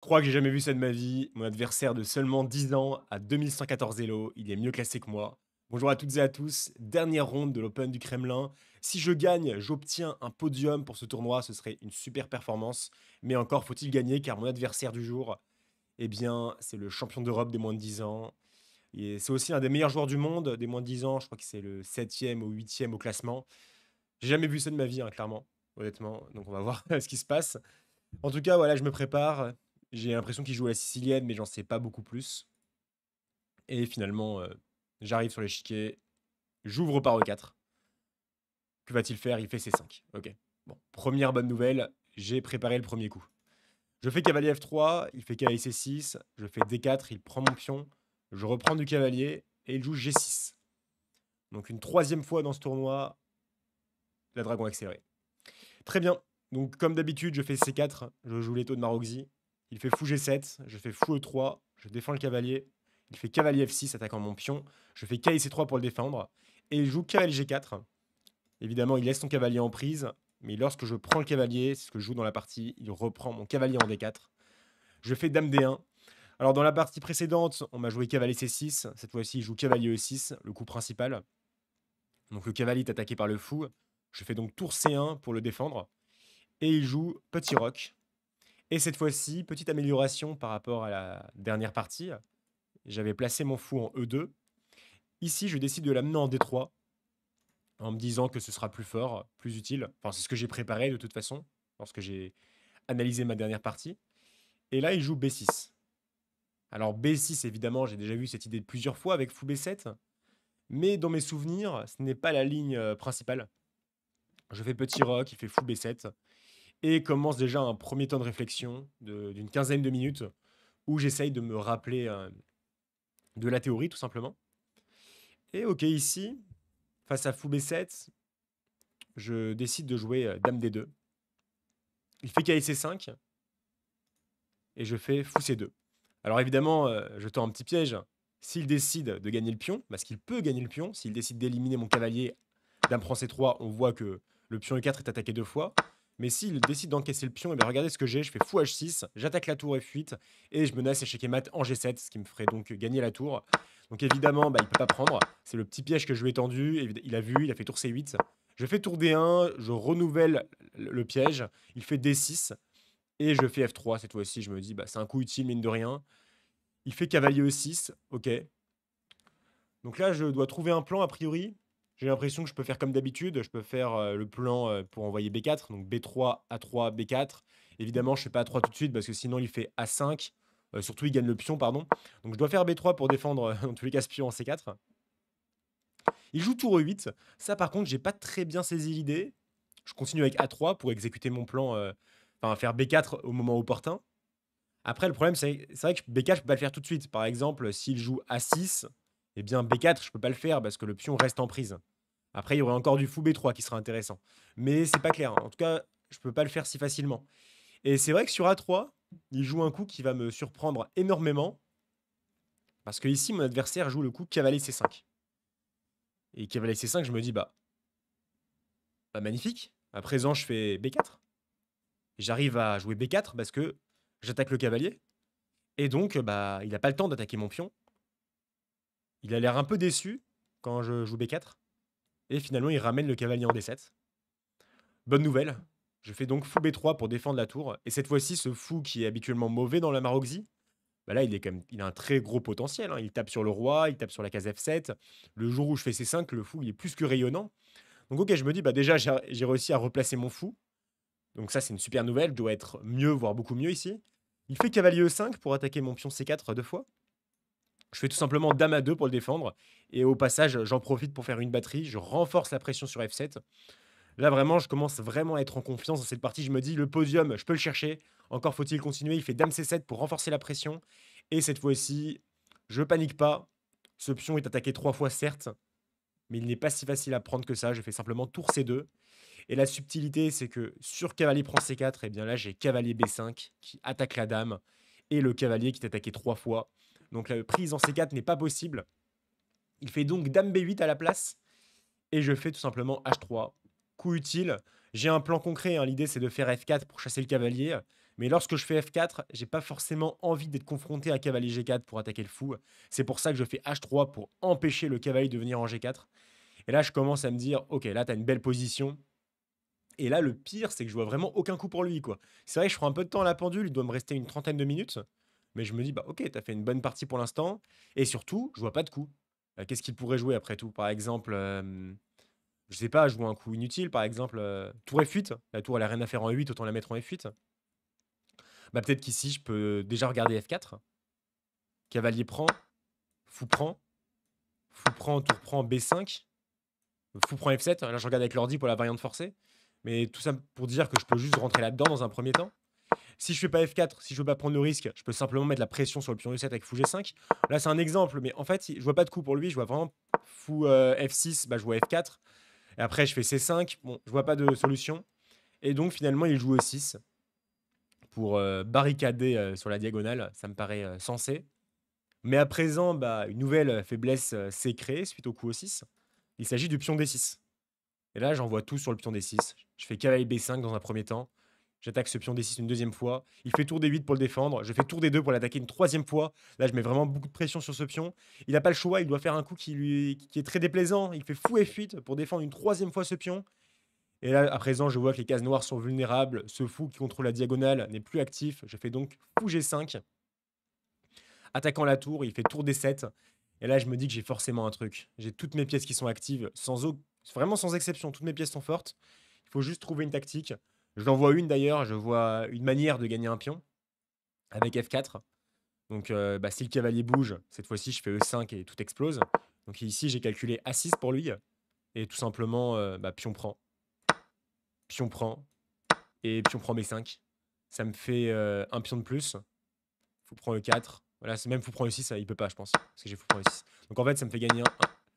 Crois que j'ai jamais vu ça de ma vie. Mon adversaire de seulement 10 ans a 2114 Elo. Il est mieux classé que moi. Bonjour à toutes et à tous. Dernière ronde de l'Open du Kremlin. Si je gagne, j'obtiens un podium pour ce tournoi. Ce serait une super performance. Mais encore faut-il gagner car mon adversaire du jour, eh bien, c'est le champion d'Europe des moins de 10 ans. Et c'est aussi un des meilleurs joueurs du monde des moins de 10 ans. Je crois que c'est le septième ou huitième au classement. J'ai jamais vu ça de ma vie, hein, clairement. Honnêtement. Donc on va voir ce qui se passe. En tout cas, voilà, je me prépare. J'ai l'impression qu'il joue à la sicilienne, mais j'en sais pas beaucoup plus. Et finalement, j'arrive sur l'échiquier, j'ouvre par E4. Que va-t-il faire? Il fait C5. Ok. Bon, première bonne nouvelle, j'ai préparé le premier coup. Je fais cavalier F3, il fait cavalier C6, je fais D4, il prend mon pion, je reprends du cavalier et il joue G6. Donc une troisième fois dans ce tournoi, la dragon accélérée. Très bien. Donc comme d'habitude, je fais C4, je joue les taux de Maroxy. Il fait fou G7, je fais fou E3, je défends le cavalier. Il fait cavalier F6 attaquant mon pion. Je fais cavalier C3 pour le défendre. Et il joue cavalier G4. Évidemment, il laisse son cavalier en prise. Mais lorsque je prends le cavalier, c'est ce que je joue dans la partie, il reprend mon cavalier en D4. Je fais dame D1. Alors dans la partie précédente, on m'a joué cavalier C6. Cette fois-ci, il joue cavalier E6, le coup principal. Donc le cavalier est attaqué par le fou. Je fais donc tour C1 pour le défendre. Et il joue petit roc. Et cette fois-ci, petite amélioration par rapport à la dernière partie. J'avais placé mon fou en E2. Ici, je décide de l'amener en D3 en me disant que ce sera plus fort, plus utile. Enfin, c'est ce que j'ai préparé de toute façon lorsque j'ai analysé ma dernière partie. Et là, il joue B6. Alors B6, évidemment, j'ai déjà vu cette idée plusieurs fois avec fou B7. Mais dans mes souvenirs, ce n'est pas la ligne principale. Je fais petit roc, il fait fou B7. Et commence déjà un premier temps de réflexion d'une quinzaine de minutes où j'essaye de me rappeler de la théorie, tout simplement. Et ok, ici, face à fou B7, je décide de jouer dame D2. Il fait cavalier C5 et je fais fou C2. Alors évidemment, je tends un petit piège. S'il décide de gagner le pion, parce qu'il peut gagner le pion, s'il décide d'éliminer mon cavalier, dame prend C3, on voit que le pion E4 est attaqué deux fois. Mais s'il décide d'encaisser le pion, et bien regardez ce que j'ai, je fais fou H6, j'attaque la tour F8 et je menace échec et mat en G7, ce qui me ferait donc gagner la tour. Donc évidemment, bah, il ne peut pas prendre. C'est le petit piège que je lui ai tendu. Il a vu, il a fait tour C8. Je fais tour D1, je renouvelle le piège. Il fait D6 et je fais F3 cette fois-ci. Je me dis, bah, c'est un coup utile, mine de rien. Il fait cavalier E6, ok. Donc là, je dois trouver un plan a priori. J'ai l'impression que je peux faire comme d'habitude. Je peux faire le plan pour envoyer B4, donc B3, A3, B4. Évidemment, je ne fais pas A3 tout de suite parce que sinon il fait A5. Surtout, il gagne le pion, pardon. Donc je dois faire B3 pour défendre, dans tous les cas, ce pion en C4. Il joue tour E8. Ça, par contre, j'ai pas très bien saisi l'idée. Je continue avec A3 pour exécuter mon plan, enfin faire B4 au moment opportun. Après, le problème, c'est vrai que B4, je peux pas le faire tout de suite. Par exemple, s'il joue A6, eh bien B4, je peux pas le faire parce que le pion reste en prise. Après, il y aurait encore du fou B3 qui sera intéressant. Mais c'est pas clair. En tout cas, je peux pas le faire si facilement. Et c'est vrai que sur A3, il joue un coup qui va me surprendre énormément. Parce que ici, mon adversaire joue le coup cavalier C5. Et cavalier C5, je me dis, bah magnifique. À présent, je fais B4. J'arrive à jouer B4 parce que j'attaque le cavalier. Et donc, bah, il n'a pas le temps d'attaquer mon pion. Il a l'air un peu déçu quand je joue B4. Et finalement, il ramène le cavalier en D7. Bonne nouvelle. Je fais donc fou B3 pour défendre la tour. Et cette fois-ci, ce fou qui est habituellement mauvais dans la Maroxy, bah là, il a un très gros potentiel, hein. Il tape sur le roi, il tape sur la case F7. Le jour où je fais C5, le fou, il est plus que rayonnant. Donc ok, je me dis, bah déjà, j'ai réussi à replacer mon fou. Donc ça, c'est une super nouvelle. Je dois être mieux, voire beaucoup mieux ici. Il fait cavalier E5 pour attaquer mon pion C4 deux fois. Je fais tout simplement dame A2 pour le défendre. Et au passage, j'en profite pour faire une batterie. Je renforce la pression sur F7. Là, vraiment, je commence vraiment à être en confiance dans cette partie. Je me dis, le podium, je peux le chercher. Encore faut-il continuer. Il fait dame C7 pour renforcer la pression. Et cette fois-ci, je panique pas. Ce pion est attaqué trois fois, certes. Mais il n'est pas si facile à prendre que ça. Je fais simplement tour C2. Et la subtilité, c'est que sur cavalier prend C4, et bien là, j'ai cavalier B5 qui attaque la dame. Et le cavalier qui est attaqué trois fois. Donc la prise en C4 n'est pas possible. Il fait donc dame B8 à la place. Et je fais tout simplement H3. Coup utile. J'ai un plan concret, hein. L'idée, c'est de faire F4 pour chasser le cavalier. Mais lorsque je fais F4, j'ai pas forcément envie d'être confronté à cavalier G4 pour attaquer le fou. C'est pour ça que je fais H3 pour empêcher le cavalier de venir en G4. Et là, je commence à me dire, ok, là, tu as une belle position. Et là, le pire, c'est que je vois vraiment aucun coup pour lui, quoi. C'est vrai que je prends un peu de temps à la pendule, il doit me rester une trentaine de minutes. Mais je me dis, bah ok, t'as fait une bonne partie pour l'instant. Et surtout, je vois pas de coup. Qu'est-ce qu'il pourrait jouer après tout? Par exemple, je sais pas, jouer un coup inutile, par exemple, tour F8. La tour, elle a rien à faire en E8, autant la mettre en F8. Bah peut-être qu'ici, je peux déjà regarder F4. Cavalier prend, fou prend, tour prend, B5. Fou prend F7. Là, je regarde avec l'ordi pour la variante forcée. Mais tout ça pour dire que je peux juste rentrer là-dedans dans un premier temps. Si je fais pas F4, si je veux pas prendre le risque, je peux simplement mettre la pression sur le pion E7 avec fou G5. Là, c'est un exemple, mais en fait, je vois pas de coup pour lui. Je vois vraiment fou F6, bah, je vois F4. Et après, je fais C5. Bon, je vois pas de solution. Et donc, finalement, il joue E6 pour barricader sur la diagonale. Ça me paraît sensé. Mais à présent, bah, une nouvelle faiblesse s'est créée suite au coup E6. Il s'agit du pion D6. Et là, j'envoie tout sur le pion D6. Je fais cavalier B5 dans un premier temps. J'attaque ce pion D6 une deuxième fois. Il fait tour D8 pour le défendre. Je fais tour D2 pour l'attaquer une troisième fois. Là, je mets vraiment beaucoup de pression sur ce pion. Il n'a pas le choix. Il doit faire un coup qui est très déplaisant. Il fait fou F8 pour défendre une troisième fois ce pion. Et là, à présent, je vois que les cases noires sont vulnérables. Ce fou qui contrôle la diagonale n'est plus actif. Je fais donc fou G5. Attaquant la tour, il fait tour D7. Et là, je me dis que j'ai forcément un truc. J'ai toutes mes pièces qui sont actives, vraiment sans exception. Toutes mes pièces sont fortes. Il faut juste trouver une tactique. Je l'en vois une d'ailleurs. Je vois une manière de gagner un pion avec F4. Donc, bah, si le cavalier bouge, cette fois-ci, je fais E5 et tout explose. Donc ici, j'ai calculé A6 pour lui. Et tout simplement, bah, pion prend, et pion prend B5. Ça me fait un pion de plus. Fou prend E4. Voilà, c'est même fou prend E6, il peut pas, je pense. Parce que j'ai fou prend E6. Donc en fait, ça me fait gagner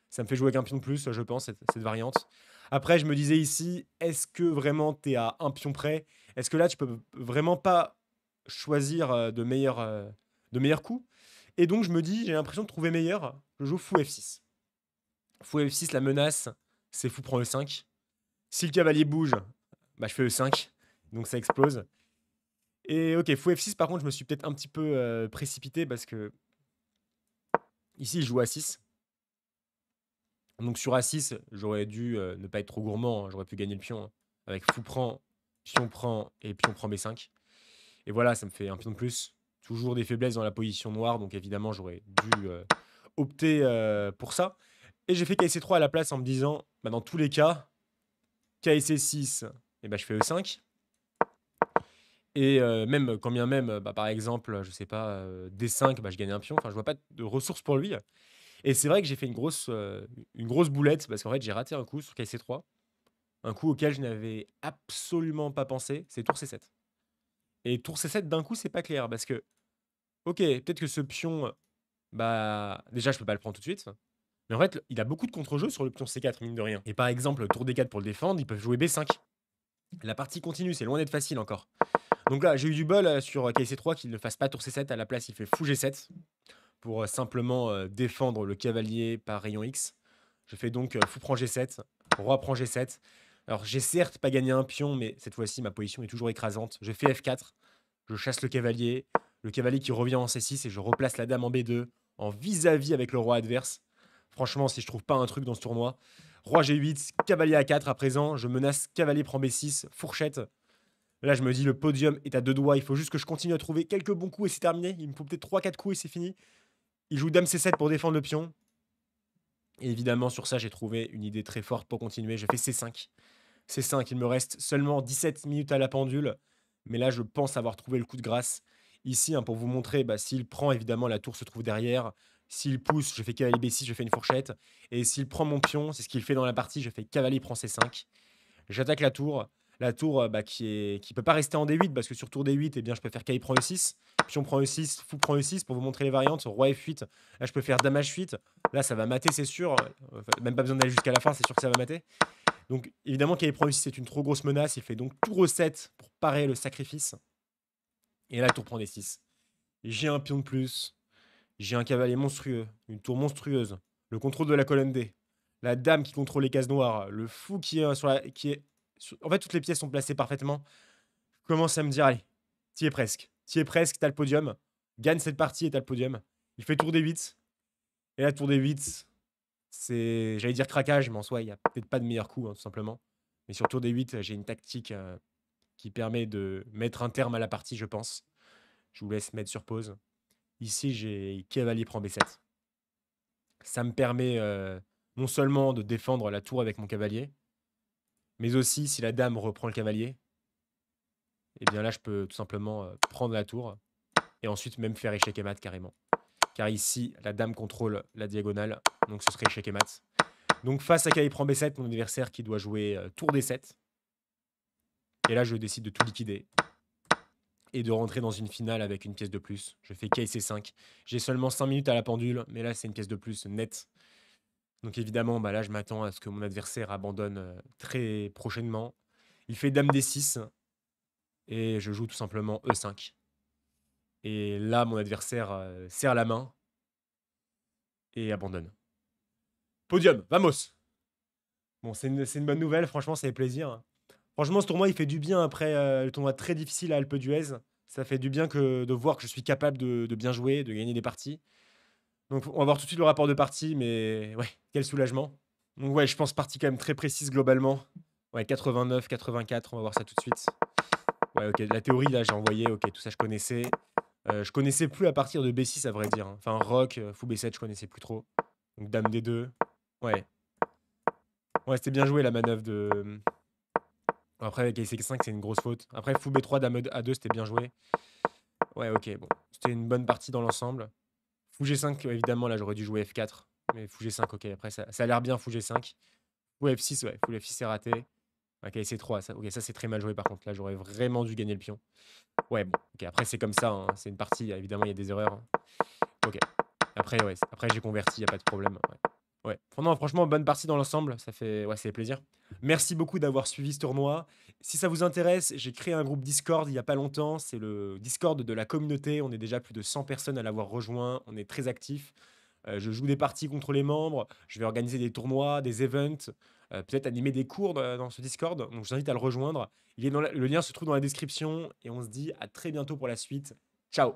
ça me fait jouer avec un pion de plus, je pense, cette variante. Après, je me disais ici, est-ce que vraiment tu es à un pion près? Est-ce que là, tu peux vraiment pas choisir de meilleurs coups? Et donc, je me dis, j'ai l'impression de trouver meilleur. Je joue fou F6. Fou F6, la menace, c'est fou prend E5. Si le cavalier bouge, bah, je fais E5. Donc ça explose. Et ok, fou F6, par contre, je me suis peut-être un petit peu précipité parce que ici, il joue A6. Donc sur A6, j'aurais dû ne pas être trop gourmand, hein, j'aurais pu gagner le pion, hein, avec fou prend, pion prend et pion prend B5. Et voilà, ça me fait un pion de plus. Toujours des faiblesses dans la position noire, donc évidemment, j'aurais dû opter pour ça. Et j'ai fait KC3 à la place en me disant, bah, dans tous les cas, KC6, et bah, je fais E5. Et même, quand bien même, bah, par exemple, je sais pas, D5, bah, je gagne un pion. Enfin, je vois pas de ressources pour lui. Et c'est vrai que j'ai fait une grosse boulette parce qu'en fait, j'ai raté un coup sur KC3. Un coup auquel je n'avais absolument pas pensé, c'est tour C7. Et tour C7, d'un coup, c'est pas clair parce que, ok, peut-être que ce pion, bah, déjà, je peux pas le prendre tout de suite. Mais en fait, il a beaucoup de contre-jeux sur le pion C4, mine de rien. Et par exemple, tour D4 pour le défendre, ils peuvent jouer B5. La partie continue, c'est loin d'être facile encore. Donc là, j'ai eu du bol sur KC3 qu'il ne fasse pas tour C7. À la place, il fait fou G7 pour simplement défendre le cavalier par rayon X. Je fais donc fou prend G7, roi prend G7. Alors, j'ai certes pas gagné un pion, mais cette fois-ci, ma position est toujours écrasante. Je fais F4, je chasse le cavalier qui revient en C6 et je replace la dame en B2, en vis-à-vis avec le roi adverse. Franchement, si je trouve pas un truc dans ce tournoi, roi G8, cavalier A4 à présent, je menace cavalier prend B6, fourchette. Là, je me dis, le podium est à deux doigts, il faut juste que je continue à trouver quelques bons coups et c'est terminé. Il me faut peut-être 3-4 coups et c'est fini. Il joue dame C7 pour défendre le pion. Et évidemment, sur ça, j'ai trouvé une idée très forte pour continuer. Je fais C5. C5, il me reste seulement 17 minutes à la pendule. Mais là, je pense avoir trouvé le coup de grâce. Ici, hein, pour vous montrer, bah, s'il prend, évidemment, la tour se trouve derrière. S'il pousse, je fais cavalier B6, je fais une fourchette. Et s'il prend mon pion, c'est ce qu'il fait dans la partie, je fais cavalier prend C5. J'attaque la tour. La tour bah, qui peut pas rester en D8 parce que sur tour D8, eh bien, je peux faire cavalier prend E6. Pion prend E6, fou prend E6 pour vous montrer les variantes. Roi F8. Là, je peux faire dame H8. Là, ça va mater, c'est sûr. Enfin, même pas besoin d'aller jusqu'à la fin, c'est sûr que ça va mater. Donc, évidemment, cavalier prend E6, c'est une trop grosse menace. Il fait donc tour E7 pour parer le sacrifice. Et là, tour prend D6. J'ai un pion de plus. J'ai un cavalier monstrueux. Une tour monstrueuse. Le contrôle de la colonne D. La dame qui contrôle les cases noires. Le fou qui est sur la. En fait, toutes les pièces sont placées parfaitement. Je commence à me dire, allez, Tu y es presque. Tu y es presque, tu as le podium. Gagne cette partie et tu as le podium. Il fait tour des 8. Et là, tour des 8, c'est, j'allais dire craquage, mais en soi, il y a peut-être pas de meilleur coup, hein, tout simplement. Mais sur tour des 8, j'ai une tactique qui permet de mettre un terme à la partie, je pense. Je vous laisse mettre sur pause. Ici, j'ai cavalier prend B7. Ça me permet non seulement de défendre la tour avec mon cavalier, mais aussi si la dame reprend le cavalier, et bien là, je peux tout simplement prendre la tour et ensuite même faire échec et mat carrément. Car ici, la dame contrôle la diagonale, donc ce serait échec et mat. Donc face à cavalier prend B7, mon adversaire qui doit jouer tour D7. Et là, je décide de tout liquider et de rentrer dans une finale avec une pièce de plus. Je fais KC5. J'ai seulement 5 minutes à la pendule, mais là, c'est une pièce de plus nette. Donc évidemment, bah là, je m'attends à ce que mon adversaire abandonne très prochainement. Il fait dame D6 et je joue tout simplement E5. Et là, mon adversaire serre la main et abandonne. Podium, vamos! Bon, c'est une bonne nouvelle, franchement, ça fait plaisir. Franchement, ce tournoi, il fait du bien après le tournoi très difficile à Alpe d'Huez. Ça fait du bien de voir que je suis capable de bien jouer, de gagner des parties. Donc, on va voir tout de suite le rapport de partie, mais ouais, quel soulagement. Donc, ouais, je pense partie quand même très précise globalement. Ouais, 89, 84, on va voir ça tout de suite. Ouais, ok, la théorie, là, j'ai envoyé, ok, tout ça, je connaissais. Je connaissais plus à partir de B6, à vrai dire, hein. Enfin, Rock, Fou B7, je connaissais plus trop. Donc, Dame D2. Ouais. Ouais, c'était bien joué, la manœuvre de... Après, avec C5, c'est une grosse faute. Après, Fou B3, Dame A2, c'était bien joué. Ouais, ok, bon. C'était une bonne partie dans l'ensemble. Fou G5, évidemment, là, j'aurais dû jouer F4. Mais Fou G5, ok, après, ça a l'air bien, Fou G5. Fou F6, ouais, Fou F6, c'est raté. Ok, C3, ça, ok, ça, c'est très mal joué, par contre. Là, j'aurais vraiment dû gagner le pion. Ouais, bon, ok, après, c'est comme ça, hein. C'est une partie, évidemment, il y a des erreurs, hein. Ok. Après, ouais, après, j'ai converti, il n'y a pas de problème. Ouais. Ouais. Non, franchement, bonne partie dans l'ensemble. Ouais, ça fait plaisir. Merci beaucoup d'avoir suivi ce tournoi. Si ça vous intéresse, j'ai créé un groupe Discord il y a pas longtemps. C'est le Discord de la communauté. On est déjà plus de 100 personnes à l'avoir rejoint. On est très actifs. Je joue des parties contre les membres. Je vais organiser des tournois, des events, peut-être animer des cours dans ce Discord. Donc, je vous invite à le rejoindre. Le lien se trouve dans la description. Et on se dit à très bientôt pour la suite. Ciao!